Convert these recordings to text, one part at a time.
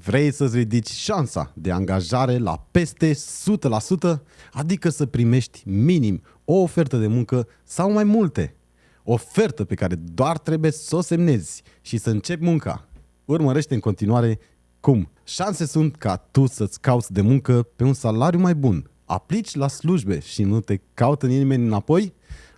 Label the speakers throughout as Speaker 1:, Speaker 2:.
Speaker 1: Vrei să-ți ridici șansa de angajare la peste 100%, adică să primești minim o ofertă de muncă sau mai multe. Ofertă pe care doar trebuie să o semnezi și să începi munca. Urmărește în continuare cum șanse sunt ca tu să-ți cauți de muncă pe un salariu mai bun. Aplici la slujbe și nu te caută nimeni înapoi?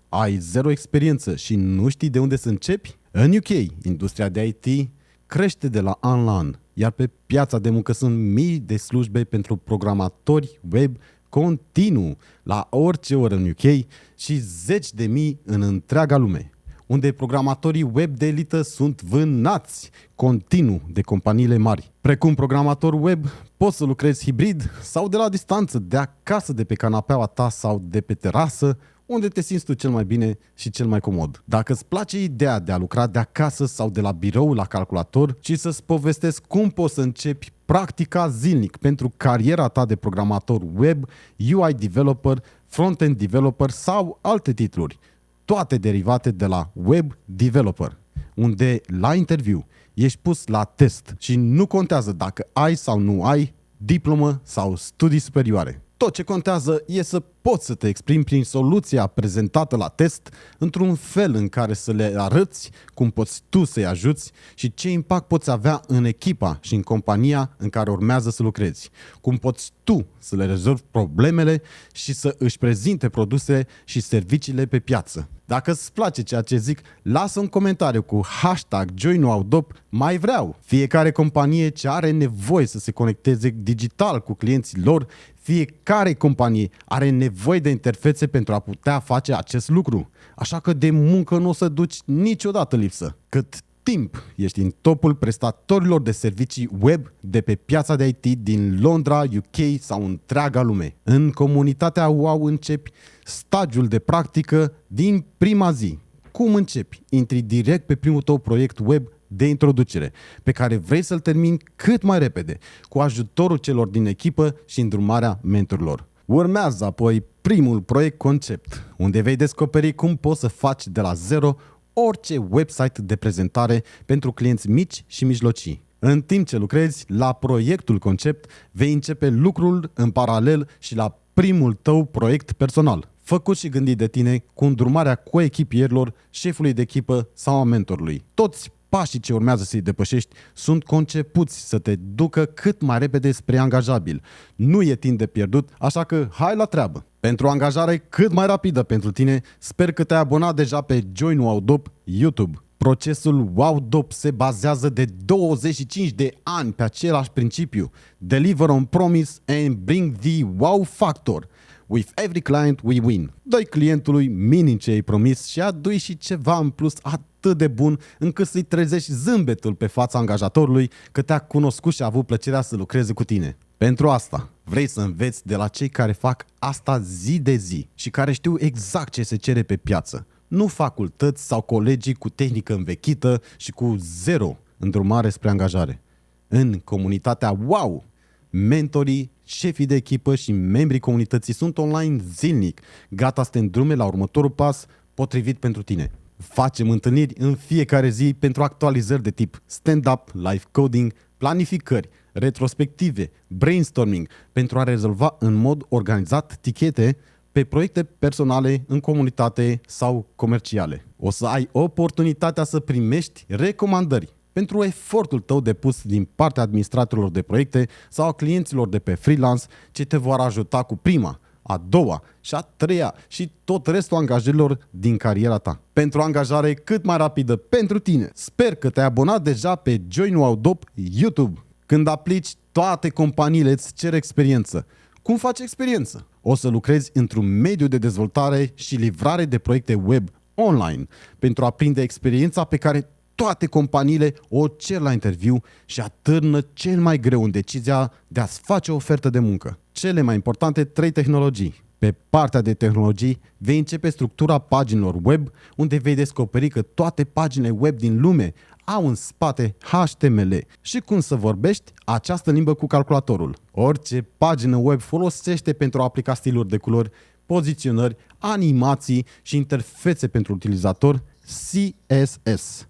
Speaker 1: Ai zero experiență și nu știi de unde să începi? În UK, industria de IT crește de la an la an, iar pe piața de muncă sunt mii de slujbe pentru programatori web continuu la orice oră în UK și zeci de mii în întreaga lume, unde programatorii web de elită sunt vânați continuu de companiile mari. Precum programator web, poți să lucrezi hibrid sau de la distanță, de acasă, de pe canapeaua ta sau de pe terasă, unde te simți tu cel mai bine și cel mai comod. Dacă îți place ideea de a lucra de acasă sau de la birou la calculator și să-ți povestesc cum poți să începi practica zilnic pentru cariera ta de programator web, UI developer, front-end developer sau alte titluri, toate derivate de la web developer, unde la interviu ești pus la test și nu contează dacă ai sau nu ai diplomă sau studii superioare. Tot ce contează e să poți să te exprimi prin soluția prezentată la test într-un fel în care să le arăți cum poți tu să-i ajuți și ce impact poți avea în echipa și în compania în care urmează să lucrezi. Cum poți tu să le rezolvi problemele și să își prezinte produse și serviciile pe piață. Dacă îți place ceea ce zic, lasă un comentariu cu hashtag #JoinNowAudop mai vreau. Fiecare companie ce are nevoie să se conecteze digital cu clienții lor, fiecare companie are nevoie de interfețe pentru a putea face acest lucru. Așa că de muncă nu o să duci niciodată lipsă. Cât timp ești în topul prestatorilor de servicii web de pe piața de IT din Londra, UK sau întreaga lume. În comunitatea WOW începi stagiul de practică din prima zi. Cum începi? Intri direct pe primul tău proiect web de introducere, pe care vrei să-l termini cât mai repede, cu ajutorul celor din echipă și îndrumarea mentorilor. Urmează apoi primul proiect concept, unde vei descoperi cum poți să faci de la zero orice website de prezentare pentru clienți mici și mijlocii. În timp ce lucrezi la proiectul concept, vei începe lucrul în paralel și la primul tău proiect personal, făcut și gândit de tine cu îndrumarea coechipierilor, șefului de echipă sau a mentorului. Toți pașii ce urmează să-i depășești sunt concepuți să te ducă cât mai repede spre angajabil. Nu e timp de pierdut, așa că hai la treabă! Pentru o angajare cât mai rapidă pentru tine, sper că te-ai abonat deja pe JoinWowDop YouTube. Procesul WowDop se bazează de 25 de ani pe același principiu. Deliver on promise and bring the wow factor. With every client we win. Dă-i clientului minim ce ai promis și adu-i și ceva în plus atât de bun încât să-i trezești zâmbetul pe fața angajatorului că te-a cunoscut și a avut plăcerea să lucreze cu tine. Pentru asta, vrei să înveți de la cei care fac asta zi de zi și care știu exact ce se cere pe piață. Nu facultăți sau colegii cu tehnică învechită și cu zero îndrumare spre angajare. În comunitatea WOW, mentorii, șefii de echipă și membrii comunității sunt online zilnic, gata să te îndrume la următorul pas potrivit pentru tine. Facem întâlniri în fiecare zi pentru actualizări de tip stand-up, live coding, planificări, retrospective, brainstorming, pentru a rezolva în mod organizat tichete pe proiecte personale, în comunitate sau comerciale. O să ai oportunitatea să primești recomandări pentru efortul tău depus din partea administratorilor de proiecte sau a clienților de pe freelance ce te vor ajuta cu prima, a doua și a treia și tot restul angajărilor din cariera ta. Pentru o angajare cât mai rapidă pentru tine, sper că te-ai abonat deja pe JoinWowDop YouTube. Când aplici, toate companiile îți cer experiență. Cum faci experiență? O să lucrezi într-un mediu de dezvoltare și livrare de proiecte web online pentru a prinde experiența pe care toate companiile o cer la interviu și atârnă cel mai greu în decizia de a-ți face o ofertă de muncă. Cele mai importante 3 tehnologii. Pe partea de tehnologii vei începe structura paginilor web, unde vei descoperi că toate paginile web din lume au în spate HTML și cum să vorbești această limbă cu calculatorul. Orice pagină web folosește pentru a aplica stiluri de culori, poziționări, animații și interfețe pentru utilizator CSS.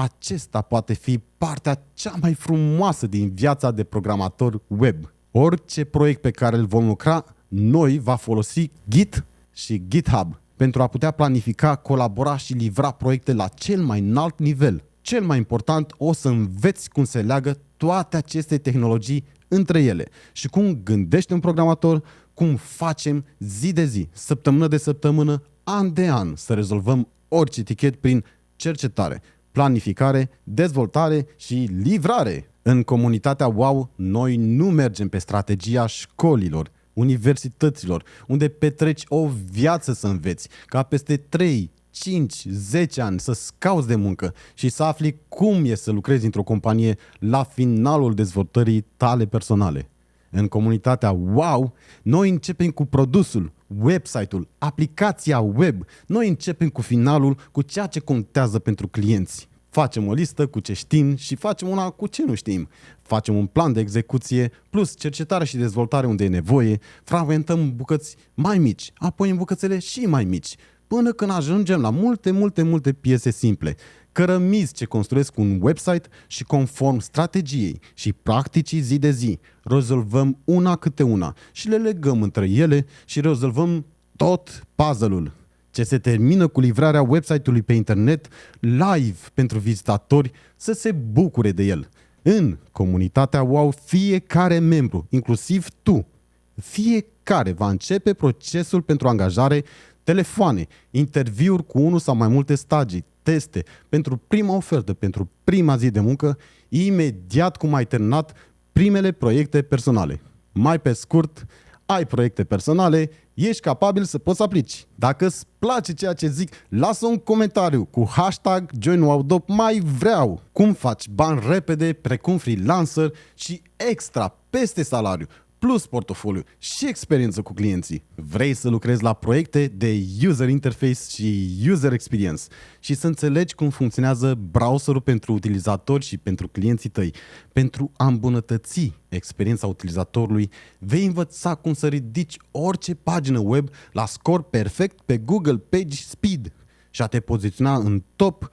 Speaker 1: acesta poate fi partea cea mai frumoasă din viața de programator web. Orice proiect pe care îl vom lucra, noi va folosi Git și GitHub pentru a putea planifica, colabora și livra proiecte la cel mai înalt nivel. Cel mai important, o să înveți cum se leagă toate aceste tehnologii între ele și cum gândește un programator, cum facem zi de zi, săptămână de săptămână, an de an să rezolvăm orice tichet prin cercetare, planificare, dezvoltare și livrare. În comunitatea WOW, noi nu mergem pe strategia școlilor, universităților, unde petreci o viață să înveți, ca peste 3, 5, 10 ani să cauți de muncă și să afli cum e să lucrezi într-o companie la finalul dezvoltării tale personale. În comunitatea WOW, noi începem cu produsul, website-ul, aplicația web. Noi începem cu finalul, cu ceea ce contează pentru clienți. Facem o listă cu ce știm și facem una cu ce nu știm. Facem un plan de execuție plus cercetare și dezvoltare unde e nevoie, fragmentăm bucăți mai mici, apoi în bucățele și mai mici, până când ajungem la multe piese simple, cărămizi ce construiesc un website și conform strategiei și practicii zi de zi, rezolvăm una câte una și le legăm între ele și rezolvăm tot puzzle-ul. Ce se termină cu livrarea website-ului pe internet live pentru vizitatori să se bucure de el. În comunitatea WOW, fiecare membru, inclusiv tu, fiecare va începe procesul pentru angajare, telefoane, interviuri cu unul sau mai multe stagii, teste, pentru prima ofertă, pentru prima zi de muncă, imediat cum ai terminat primele proiecte personale. Mai pe scurt, ai proiecte personale, ești capabil să poți aplici. Dacă îți place ceea ce zic, lasă un comentariu cu hashtag JoinWowDop mai vreau. Cum faci bani repede, precum freelancer și extra peste salariu, plus portofoliu și experiență cu clienții. Vrei să lucrezi la proiecte de user interface și user experience și să înțelegi cum funcționează browserul pentru utilizatori și pentru clienții tăi. Pentru a îmbunătăți experiența utilizatorului, vei învăța cum să ridici orice pagină web la scor perfect pe Google Page Speed și a te poziționa în top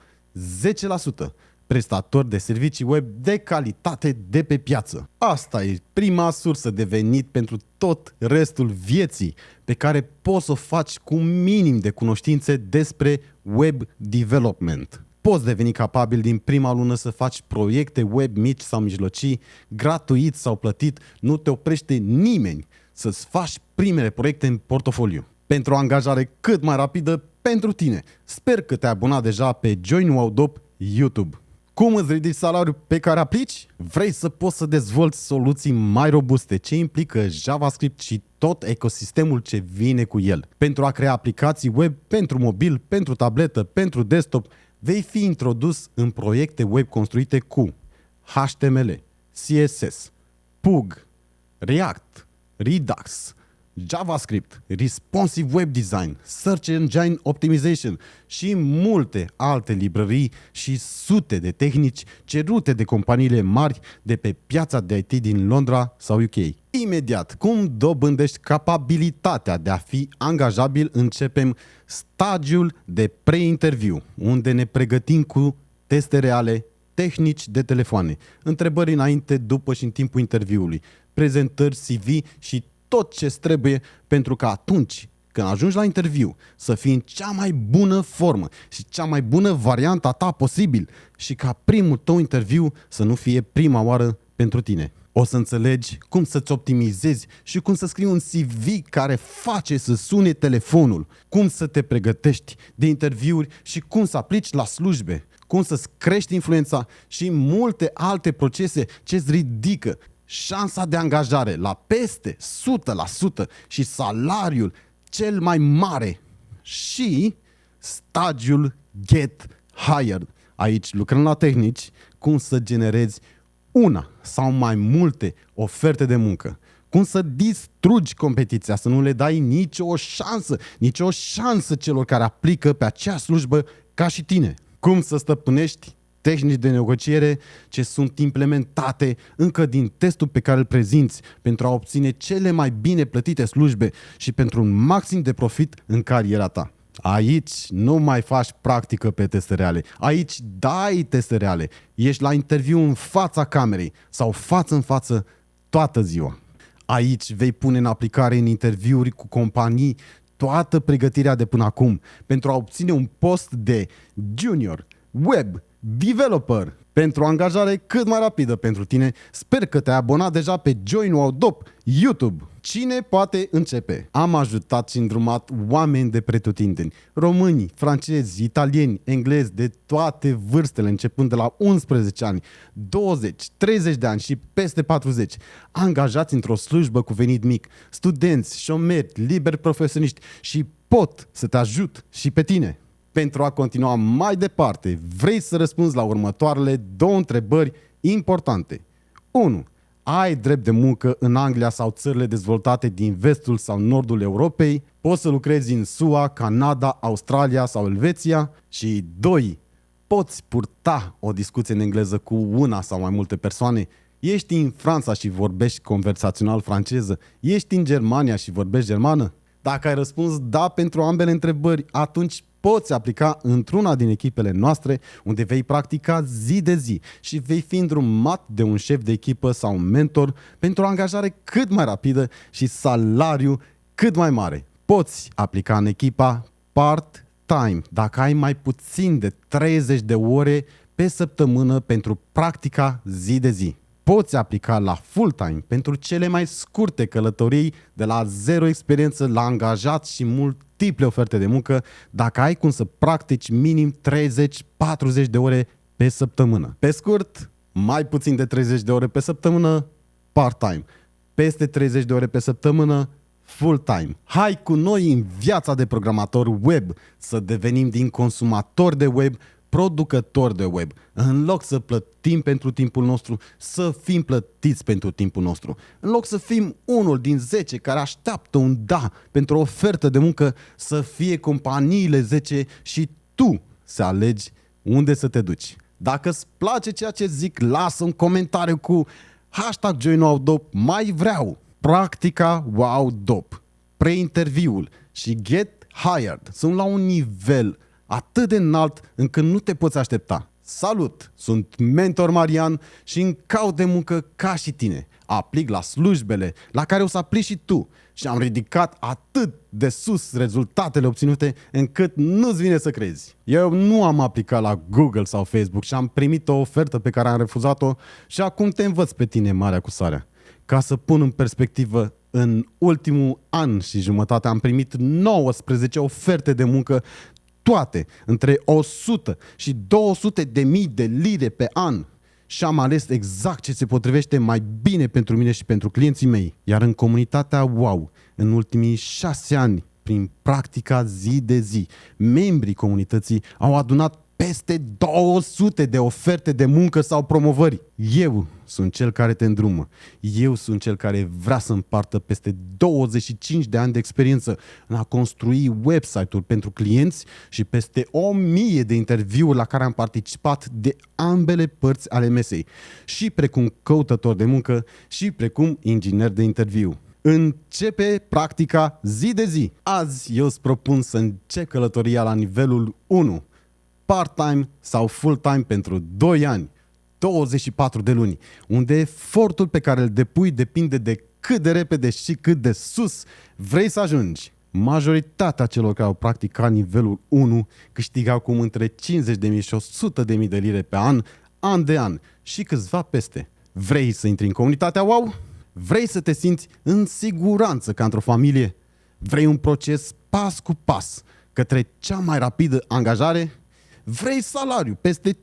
Speaker 1: 10% prestatori de servicii web de calitate de pe piață. Asta e prima sursă de venit pentru tot restul vieții, pe care poți să o faci cu minim de cunoștințe despre web development. Poți deveni capabil din prima lună să faci proiecte web mici sau mijlocii, gratuit sau plătit, nu te oprește nimeni să-ți faci primele proiecte în portofoliu. Pentru o angajare cât mai rapidă pentru tine. Sper că te-ai abonat deja pe JoinWowDop YouTube. Cum îți ridici salariul pe care aplici? Vrei să poți să dezvolți soluții mai robuste, ce implică JavaScript și tot ecosistemul ce vine cu el. Pentru a crea aplicații web pentru mobil, pentru tabletă, pentru desktop, vei fi introdus în proiecte web construite cu HTML, CSS, Pug, React, Redux, JavaScript, Responsive Web Design, Search Engine Optimization și multe alte librării și sute de tehnici cerute de companiile mari de pe piața de IT din Londra sau UK. Imediat, cum dobândești capabilitatea de a fi angajabil, începem stagiul de pre-interviu, unde ne pregătim cu teste reale, tehnici de telefoane, întrebări înainte, după și în timpul interviului, prezentări CV și tot ce trebuie pentru că atunci când ajungi la interviu să fii în cea mai bună formă și cea mai bună variantă a ta posibil și ca primul tău interviu să nu fie prima oară pentru tine. O să înțelegi cum să-ți optimizezi și cum să scrii un CV care face să sune telefonul, cum să te pregătești de interviuri și cum să aplici la slujbe, cum să-ți crești influența și multe alte procese ce îți ridică șansa de angajare la peste 100% și salariul cel mai mare și stagiul Get Hired. Aici lucrăm la tehnici, cum să generezi una sau mai multe oferte de muncă, cum să distrugi competiția, să nu le dai nicio șansă celor care aplică pe aceeași slujbă ca și tine, cum să stăpânești tehnici de negociere ce sunt implementate încă din testul pe care îl prezinți pentru a obține cele mai bine plătite slujbe și pentru un maxim de profit în cariera ta. Aici nu mai faci practică pe teste reale. Aici dai teste reale. Ești la interviu în fața camerei sau față în față toată ziua. Aici vei pune în aplicare în interviuri cu companii toată pregătirea de până acum pentru a obține un post de junior, web, developer, pentru o angajare cât mai rapidă pentru tine. Sper că te-ai abonat deja pe Join Wow Dop YouTube. Cine poate începe? Am ajutat și îndrumat oameni de pretutindeni. Români, francezi, italieni, englezi, de toate vârstele, începând de la 11 ani, 20, 30 de ani și peste 40. Angajați într-o slujbă cu venit mic, studenți, șomeri, liberi profesioniști și pot să te ajut și pe tine. Pentru a continua mai departe, vrei să răspunzi la următoarele 2 întrebări importante. 1. Ai drept de muncă în Anglia sau țările dezvoltate din vestul sau nordul Europei? Poți să lucrezi în SUA, Canada, Australia sau Elveția? Și 2. Poți purta o discuție în engleză cu una sau mai multe persoane? Ești în Franța și vorbești conversațional franceză? Ești în Germania și vorbești germană? Dacă ai răspuns da pentru ambele întrebări, atunci poți aplica într-una din echipele noastre, unde vei practica zi de zi și vei fi îndrumat de un șef de echipă sau un mentor pentru o angajare cât mai rapidă și salariu cât mai mare. Poți aplica în echipa part-time dacă ai mai puțin de 30 de ore pe săptămână pentru practica zi de zi. Poți aplica la full-time pentru cele mai scurte călătorii de la zero experiență la angajat și multiple oferte de muncă dacă ai cum să practici minim 30-40 de ore pe săptămână. Pe scurt, mai puțin de 30 de ore pe săptămână, part-time. Peste 30 de ore pe săptămână, full-time. Hai cu noi în viața de programator web să devenim din consumatori de web producători de web. În loc să plătim pentru timpul nostru, să fim plătiți pentru timpul nostru. În loc să fim unul din 10 care așteaptă un da pentru o ofertă de muncă, să fie companiile 10 și tu să alegi unde să te duci. Dacă îți place ceea ce zic, lasă un comentariu cu #JoinWowDop, mai vreau, practica WowDop, pre-interviul și get hired sunt la un nivel atât de înalt încât nu te poți aștepta. Salut! Sunt Mentor Marian și îmi caut de muncă ca și tine. Aplic la slujbele la care o să aplici și tu și am ridicat atât de sus rezultatele obținute încât nu-ți vine să crezi. Eu nu am aplicat la Google sau Facebook și am primit o ofertă pe care am refuzat-o și acum te învăț pe tine, Marea cu Sarea. Ca să pun în perspectivă, în ultimul an și jumătate am primit 19 oferte de muncă, toate între 100 și 200 de mii de lire pe an, și am ales exact ce se potrivește mai bine pentru mine și pentru clienții mei. Iar în comunitatea WOW, în ultimii 6 ani, prin practica zi de zi, membrii comunității au adunat peste 200 de oferte de muncă sau promovări. Eu sunt cel care te îndrumă. Eu sunt cel care vrea să împartă peste 25 de ani de experiență în a construi website-uri pentru clienți și peste 1000 de interviuri la care am participat de ambele părți ale mesei, și precum căutător de muncă și precum inginer de interviu. Începe practica zi de zi. Azi eu îți propun să încep călătoria la nivelul 1. Part-time sau full-time pentru 2 ani, 24 de luni, unde efortul pe care îl depui depinde de cât de repede și cât de sus vrei să ajungi. Majoritatea celor care au practicat nivelul 1 câștigau cum între 50.000 și 100.000 de lire pe an de an și câțiva peste. Vrei să intri în comunitatea WOW? Vrei să te simți în siguranță ca într-o familie? Vrei un proces pas cu pas către cea mai rapidă angajare? Vrei salariu peste 50.000,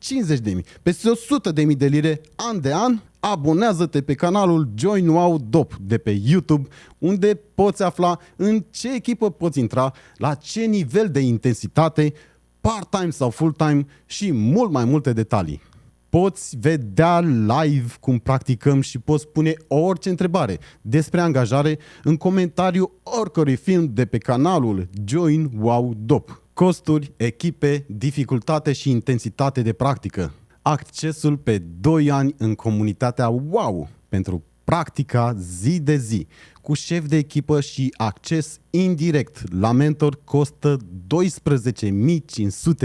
Speaker 1: peste 100.000 de lire an de an? Abonează-te pe canalul Join Wow Dop de pe YouTube, unde poți afla în ce echipă poți intra, la ce nivel de intensitate, part-time sau full-time și mult mai multe detalii. Poți vedea live cum practicăm și poți pune orice întrebare despre angajare în comentariu oricărui film de pe canalul Join Wow Dop. Costuri, echipe, dificultate și intensitate de practică. Accesul pe 2 ani în comunitatea WOW pentru practica zi de zi cu șef de echipă și acces indirect la mentor costă 12.500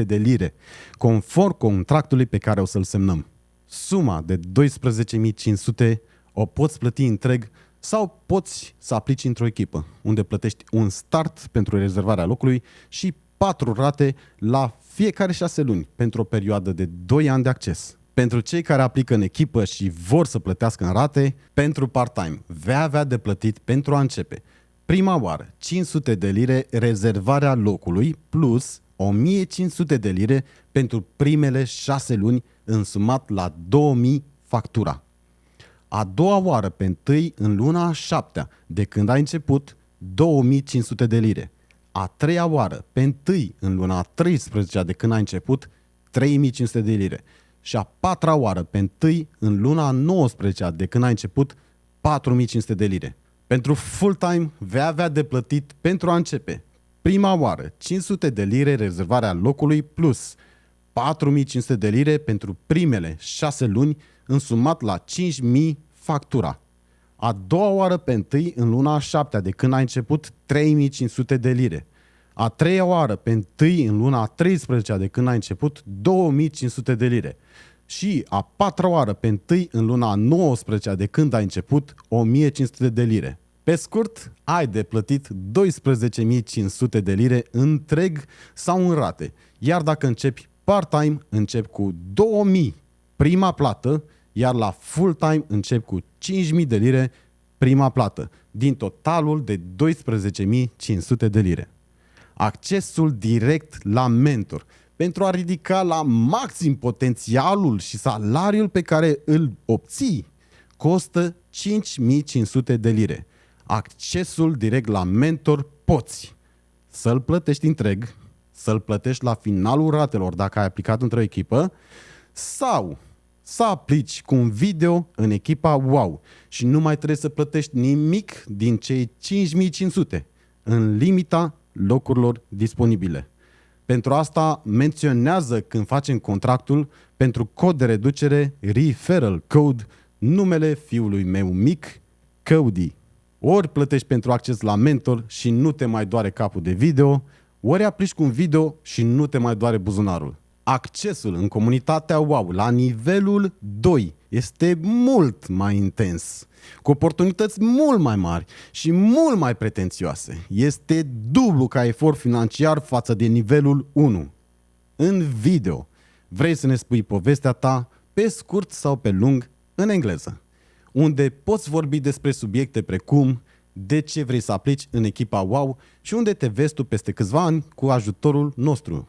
Speaker 1: de lire, conform contractului pe care o să-l semnăm. Suma de 12.500 o poți plăti întreg sau poți să aplici într-o echipă, unde plătești un start pentru rezervarea locului și 4 rate la fiecare 6 luni pentru o perioadă de 2 ani de acces. Pentru cei care aplică în echipă și vor să plătească în rate, pentru part-time vei avea de plătit pentru a începe prima oară 500 de lire rezervarea locului plus 1500 de lire pentru primele 6 luni însumat la 2000 factura. A doua oară pe întâi în luna a 7-a de când ai început 2500 de lire. A treia oară pe întâi în luna a 13-a de când ai început 3500 de lire. Și a patra oară pe întâi în luna a 19-a de când ai început 4500 de lire. Pentru full-time vei avea de plătit pentru a începe prima oară 500 de lire rezervarea locului plus 4500 de lire pentru primele 6 luni însumat la 5000 factura. A doua oară pe întâi în luna a 7-a de când ai început 3500 de lire. A treia oară pe întâi în luna a 13-a de când ai început 2500 de lire. Și a patra oară pe întâi în luna a 19-a de când ai început 1500 de lire. Pe scurt, ai de plătit 12.500 de lire întreg sau în rate. Iar dacă începi part-time, începi cu 2000 prima plată, iar la full-time începi cu 5.000 de lire prima plată, din totalul de 12.500 de lire. Accesul direct la mentor pentru a ridica la maxim potențialul și salariul pe care îl obții costă 5.500 de lire. Accesul direct la mentor poți să-l plătești întreg, să-l plătești la finalul ratelor dacă ai aplicat într-o echipă sau să aplici cu un video în echipa WOW și nu mai trebuie să plătești nimic din cei 5500 în limita locurilor disponibile. Pentru asta menționează când facem contractul pentru cod de reducere referral code numele fiului meu mic, Cody. Ori plătești pentru acces la mentor și nu te mai doare capul de video, ori aplici cu un video și nu te mai doare buzunarul. Accesul în comunitatea WOW la nivelul 2 este mult mai intens, cu oportunități mult mai mari și mult mai pretențioase. Este dublu ca efort financiar față de nivelul 1. În video, vrei să ne spui povestea ta pe scurt sau pe lung în engleză, unde poți vorbi despre subiecte precum de ce vrei să aplici în echipa WOW și unde te vezi tu peste câțiva ani cu ajutorul nostru.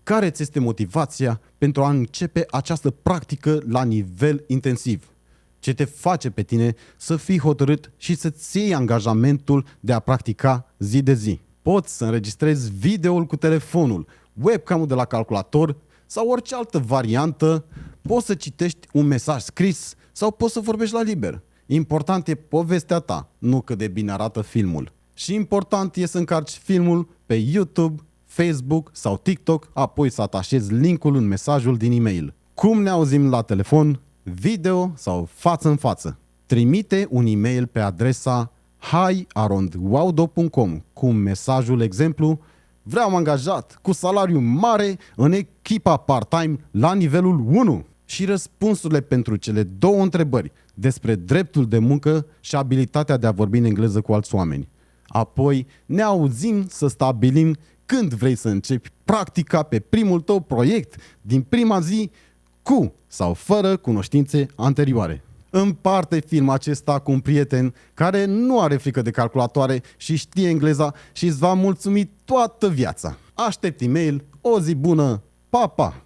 Speaker 1: Care ți este motivația pentru a începe această practică la nivel intensiv? Ce te face pe tine să fii hotărât și să-ți iei angajamentul de a practica zi de zi? Poți să înregistrezi videoul cu telefonul, webcam-ul de la calculator sau orice altă variantă. Poți să citești un mesaj scris sau poți să vorbești la liber. Important e povestea ta, nu cât de bine arată filmul. Și important e să încarci filmul pe YouTube, Facebook sau TikTok, apoi să atașezi linkul în mesajul din e-mail. Cum ne auzim la telefon, video sau față în față? Trimite un e-mail pe adresa hi@wowdo.com cu mesajul exemplu: vreau angajat cu salariu mare în echipa part-time la nivelul 1. Și răspunsurile pentru cele două întrebări despre dreptul de muncă și abilitatea de a vorbi în engleză cu alți oameni. Apoi ne auzim să stabilim când vrei să începi practica pe primul tău proiect din prima zi, cu sau fără cunoștințe anterioare. Împarte filmul acesta cu un prieten care nu are frică de calculatoare și știe engleza și îți va mulțumi toată viața. Aștept e-mail, o zi bună, pa, pa!